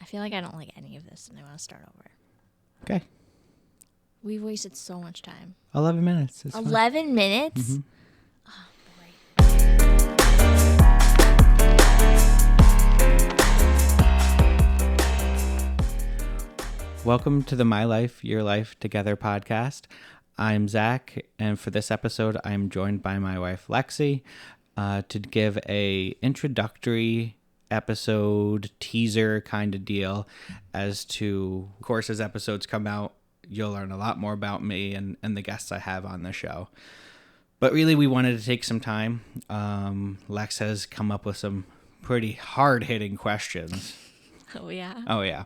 feel like I don't like any of this and I want to start over. Okay. We've wasted so much time. 11 minutes. It's fine. 11 minutes? Mhm. Oh, boy. Welcome to the My Life, Your Life Together podcast. I'm Zach, and for this episode, I'm joined by my wife, Lexi, to give a introductory episode teaser kind of deal as to, of course, as episodes come out, you'll learn a lot more about me and the guests I have on the show. But really, we wanted to take some time. Lex has come up with some pretty hard-hitting questions. Oh, yeah? Oh, yeah.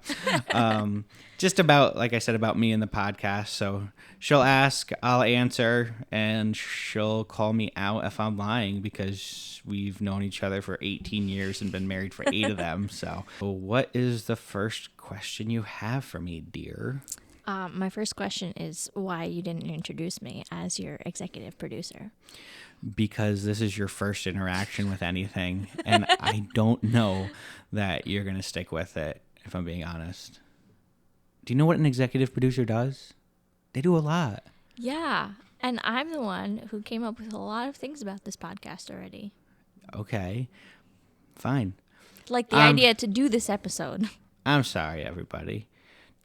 Just about, like I said, about me and the podcast. So she'll ask, I'll answer, and she'll call me out if I'm lying because we've known each other for 18 years and been married for 8 of them. So what is the first question you have for me, dear? My first question is why you didn't introduce me as your executive producer. Because this is your first interaction with anything, and I don't know that you're going to stick with it, if I'm being honest. Do you know what an executive producer does? They do a lot. Yeah, and I'm the one who came up with a lot of things about this podcast already. Okay, fine. Like the idea to do this episode. I'm sorry, everybody.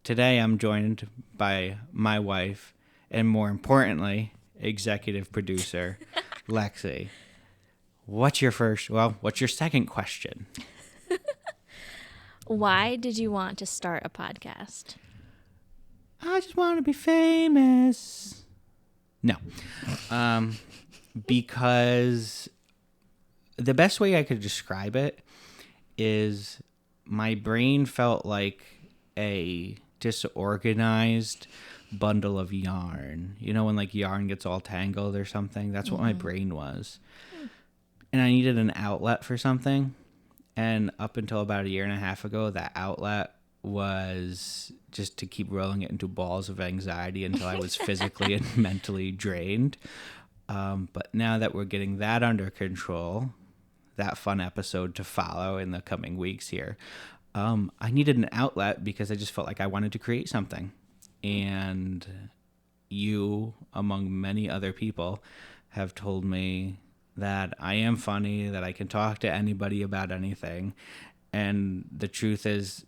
Today I'm joined by my wife, and more importantly, executive producer, Lexi. What's your second question? Why did you want to start a podcast? I just want to be famous. No. Because the best way I could describe it is my brain felt like a disorganized bundle of yarn. You know when like yarn gets all tangled or something? That's what my brain was. And I needed an outlet for something. And up until about a year and a half ago, that outlet was just to keep rolling it into balls of anxiety until I was physically and mentally drained. But now that we're getting that under control, that fun episode to follow in the coming weeks here, I needed an outlet because I just felt like I wanted to create something. And you, among many other people, have told me that I am funny, that I can talk to anybody about anything. And the truth is,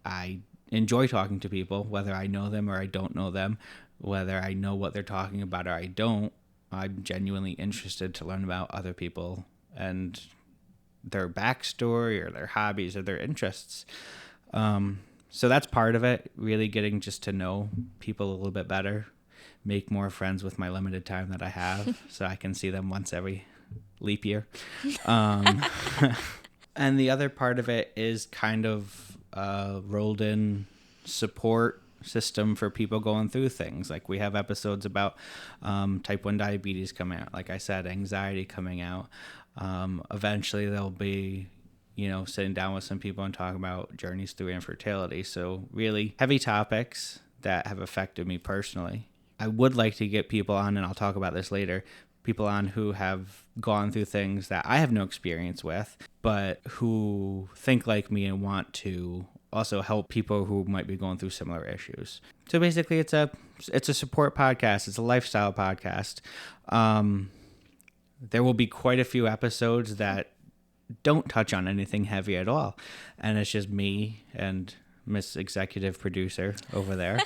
I enjoy talking to people, whether I know them or I don't know them, whether I know what they're talking about or I don't. I'm genuinely interested to learn about other people and their backstory or their hobbies or their interests. So that's part of it, really getting just to know people a little bit better, make more friends with my limited time that I have so I can see them once every leap year. And the other part of it is kind of rolled in support system for people going through things. Like we have episodes about type 1 diabetes coming out, like I said, anxiety coming out. Eventually there'll be, sitting down with some people and talking about journeys through infertility. So really heavy topics that have affected me personally. I would like to get people on, and I'll talk about this later, people on who have gone through things that I have no experience with, but who think like me and want to also help people who might be going through similar issues. So basically it's a support podcast. It's a lifestyle podcast. There will be quite a few episodes that don't touch on anything heavy at all. And it's just me and Miss Executive Producer over there,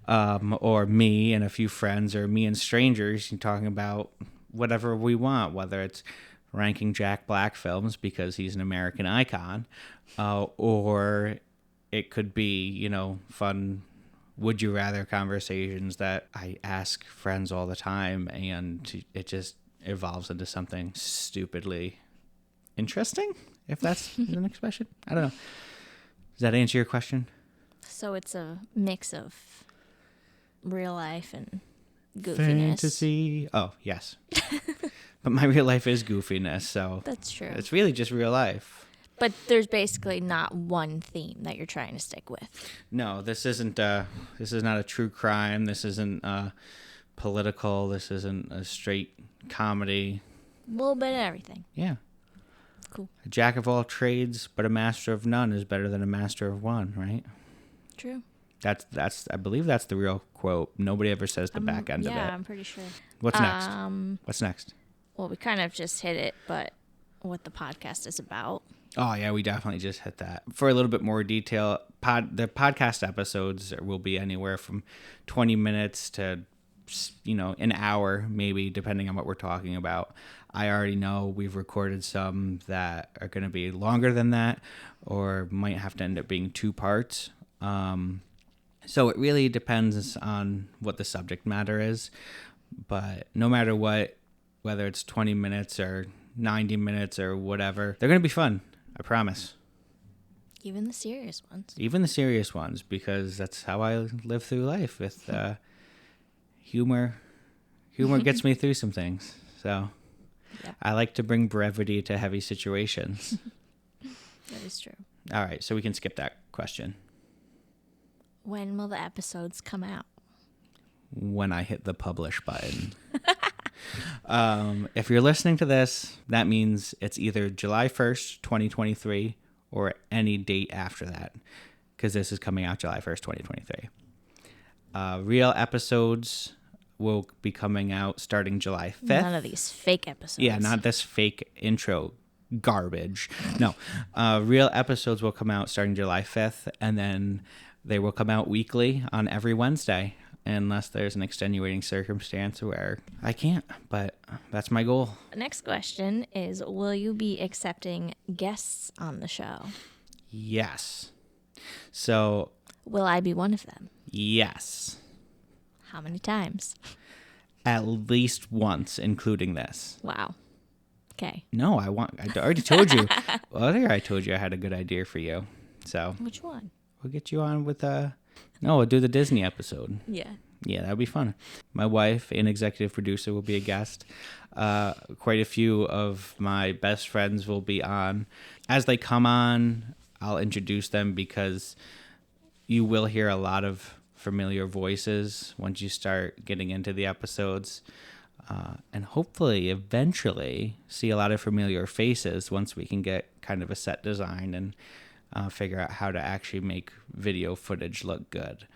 or me and a few friends, or me and strangers talking about whatever we want, whether it's ranking Jack Black films because he's an American icon, or it could be, fun would you rather conversations that I ask friends all the time, and it just evolves into something stupidly interesting, if that's an expression. I don't know. Does that answer your question? So it's a mix of real life and goofiness. Fantasy. Oh, yes. But my real life is goofiness, so That's true. it's really just real life. But there's basically not one theme that you're trying to stick with. No, this is not a true crime. This isn't political. This isn't a straight comedy. A little bit of everything. Yeah. Cool. A jack of all trades, but a master of none is better than a master of one, right? True. That's I believe that's the real quote. Nobody ever says the back end of it. Yeah, I'm pretty sure. What's next? What's next? Well, we kind of just hit it, but what the podcast is about. Oh, yeah, we definitely just hit that. For a little bit more detail, the podcast episodes will be anywhere from 20 minutes to, an hour, maybe, depending on what we're talking about. I already know we've recorded some that are going to be longer than that or might have to end up being 2 parts. So it really depends on what the subject matter is. But no matter what, whether it's 20 minutes or 90 minutes or whatever, they're going to be fun. I promise. Even the serious ones. Even the serious ones, because that's how I live through life with humor. Humor gets me through some things. So Yep. I like to bring brevity to heavy situations. That is true. All right, so we can skip that question. When will the episodes come out? When I hit the publish button. If you're listening to this, that means it's either July 1st, 2023, or any date after that, because this is coming out July 1st, 2023. Real episodes will be coming out starting July 5th. None of these fake episodes. Yeah, not this fake intro garbage. No, real episodes will come out starting July 5th, and then they will come out weekly on every Wednesday, unless there's an extenuating circumstance where I can't, but that's my goal. The next question is, will you be accepting guests on the show? Yes. So, Will I be one of them? yes. How many times? At least once, including this. Wow. Okay. No, I already told you. Earlier I told you I had a good idea for you. So, Which one? we'll get you on with we'll do the Disney episode. Yeah. Yeah, that would be fun. My wife and executive producer will be a guest. Quite a few of my best friends will be on. As they come on, I'll introduce them, because you will hear a lot of familiar voices once you start getting into the episodes. And hopefully, eventually, see a lot of familiar faces once we can get kind of a set design and figure out how to actually make video footage look good.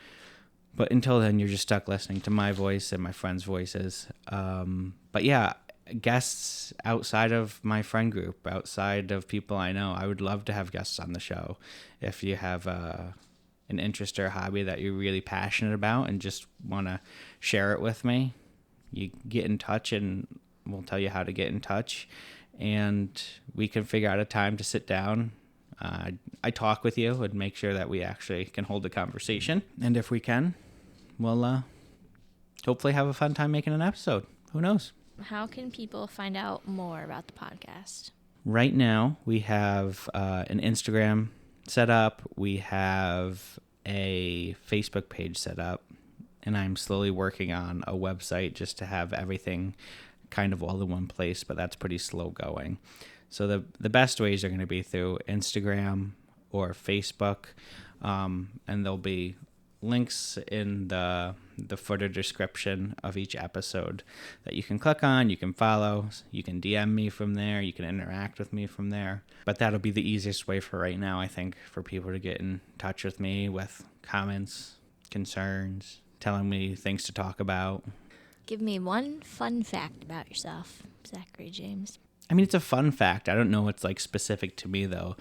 But until then, you're just stuck listening to my voice and my friends' voices. But yeah, guests outside of my friend group, outside of people I know, I would love to have guests on the show. If you have an interest or a hobby that you're really passionate about and just want to share it with me, you get in touch and we'll tell you how to get in touch. And we can figure out a time to sit down. I talk with you and make sure that we actually can hold a conversation. And if we can, we'll hopefully have a fun time making an episode. Who knows? How can people find out more about the podcast? Right now, we have an Instagram set up. We have a Facebook page set up. And I'm slowly working on a website just to have everything kind of all in one place, but that's pretty slow going. So the best ways are going to be through Instagram or Facebook, and there'll be links in the footer description of each episode that you can click on, you can follow, you can DM me from there, you can interact with me from there. But that'll be the easiest way for right now, I think, for people to get in touch with me with comments, concerns, telling me things to talk about. Give me one fun fact about yourself, Zachary James. I mean, it's a fun fact. I don't know what's like specific to me though,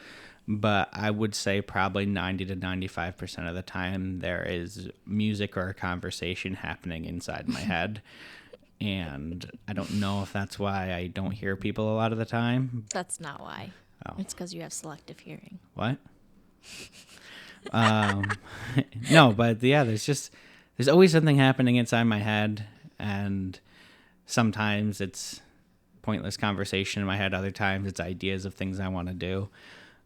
but I would say probably 90 to 95% of the time there is music or a conversation happening inside my head. And I don't know if that's why I don't hear people a lot of the time. That's not why. Oh. It's because you have selective hearing. What? No, but yeah, there's always something happening inside my head, and sometimes it's pointless conversation in my head. Other times it's ideas of things I want to do.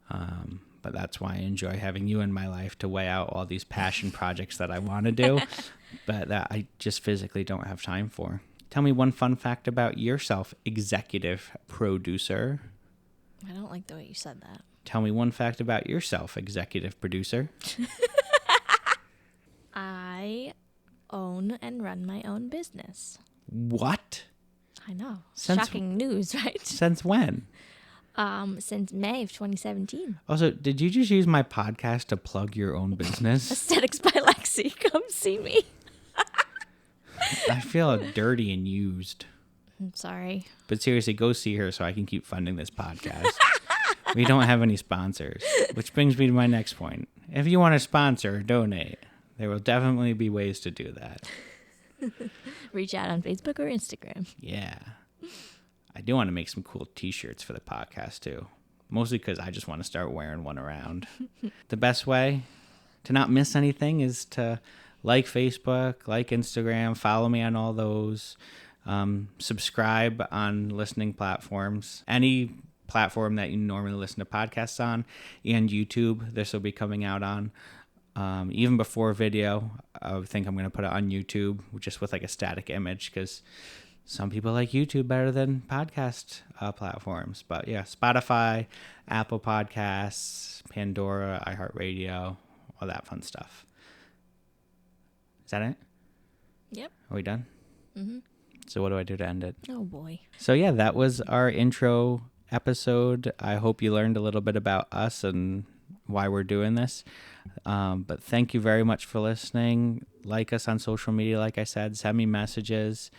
But that's why I enjoy having you in my life to weigh out all these passion projects that I want to do, but that I just physically don't have time for. Tell me one fun fact about yourself, executive producer. I don't like the way you said that. Tell me one fact about yourself, executive producer. I own and run my own business. What? I know. Since- Shocking news, right? Since when? Since May of 2017. Also, did you just use my podcast to plug your own business? Aesthetics by Lexi. Come see me. I feel dirty and used. I'm sorry. But seriously, go see her so I can keep funding this podcast. We don't have any sponsors, which brings me to my next point. If you want to sponsor or donate, there will definitely be ways to do that. Reach out on Facebook or Instagram. Yeah. I do want to make some cool t-shirts for the podcast too. Mostly because I just want to start wearing one around. The best way to not miss anything is to like Facebook, like Instagram, follow me on all those. Subscribe on listening platforms. Any platform that you normally listen to podcasts on, and YouTube, this will be coming out on. Even before video, I think I'm going to put it on YouTube just with like a static image because some people like YouTube better than podcast platforms. But yeah, Spotify, Apple Podcasts, Pandora, iHeartRadio, all that fun stuff. Is that it? Yep. Are we done? Mm-hmm. So what do I do to end it? Oh, boy. So yeah, that was our intro episode. I hope you learned a little bit about us and why we're doing this. But thank you very much for listening. Like us on social media, like I said, send me messages,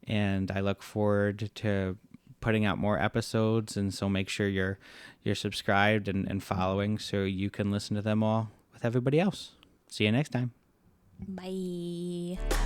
and I look forward to putting out more episodes. And so make sure you're subscribed and following so you can listen to them all with everybody else. See you next time. Bye.